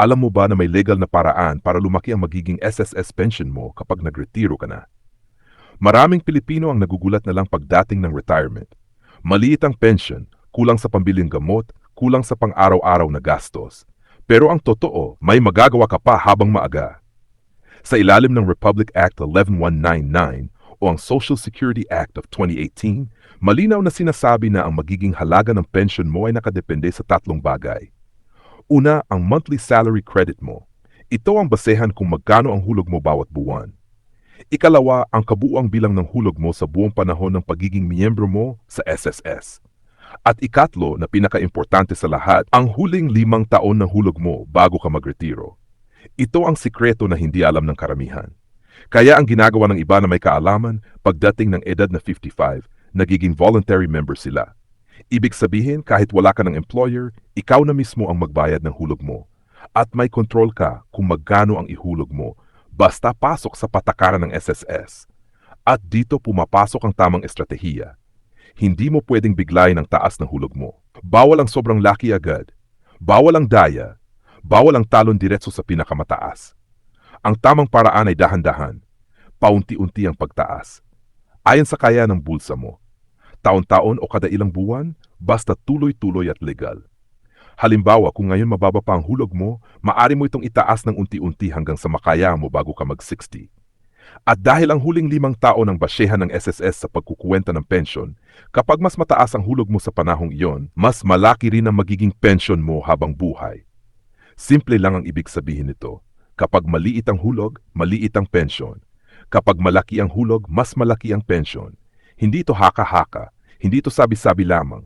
Alam mo ba na may legal na paraan para lumaki ang magiging SSS pension mo kapag nagretiro ka na? Maraming Pilipino ang nagugulat na lang pagdating ng retirement. Maliit ang pension, kulang sa pambiling gamot, kulang sa pang-araw-araw na gastos. Pero ang totoo, may magagawa ka pa habang maaga. Sa ilalim ng Republic Act 11199 o ang Social Security Act of 2018, malinaw na sinasabi na ang magiging halaga ng pension mo ay nakadepende sa tatlong bagay. Una, ang monthly salary credit mo. Ito ang basehan kung magkano ang hulog mo bawat buwan. Ikalawa, ang kabuuang bilang ng hulog mo sa buong panahon ng pagiging miyembro mo sa SSS. At ikatlo, na pinaka-importante sa lahat, ang huling 5 taon ng hulog mo bago ka magretiro. Ito ang sikreto na hindi alam ng karamihan. Kaya ang ginagawa ng iba na may kaalaman, pagdating ng edad na 55, nagiging voluntary member sila. Ibig sabihin, kahit wala ka ng employer, ikaw na mismo ang magbayad ng hulog mo. At may control ka kung magkano ang ihulog mo, basta pasok sa patakaran ng SSS. At dito pumapasok ang tamang estratehiya. Hindi mo pwedeng biglayin ang taas ng hulog mo. Bawal ang sobrang laki agad. Bawal ang daya. Bawal ang talon diretso sa pinakamataas. Ang tamang paraan ay dahan-dahan. Paunti-unti ang pagtaas. Ayon sa kaya ng bulsa mo. Taon-taon o kada ilang buwan, basta tuloy-tuloy at legal. Halimbawa, kung ngayon mababa pa ang hulog mo, maaari mo itong itaas ng unti-unti hanggang sa makaya mo bago ka mag-60. At dahil ang huling 5 taon ang basyehan ng SSS sa pagkukuwenta ng pensyon, kapag mas mataas ang hulog mo sa panahong iyon, mas malaki rin ang magiging pensyon mo habang buhay. Simple lang ang ibig sabihin nito. Kapag maliit ang hulog, maliit ang pensyon. Kapag malaki ang hulog, mas malaki ang pensyon. Hindi ito haka-haka, hindi ito sabi-sabi lamang.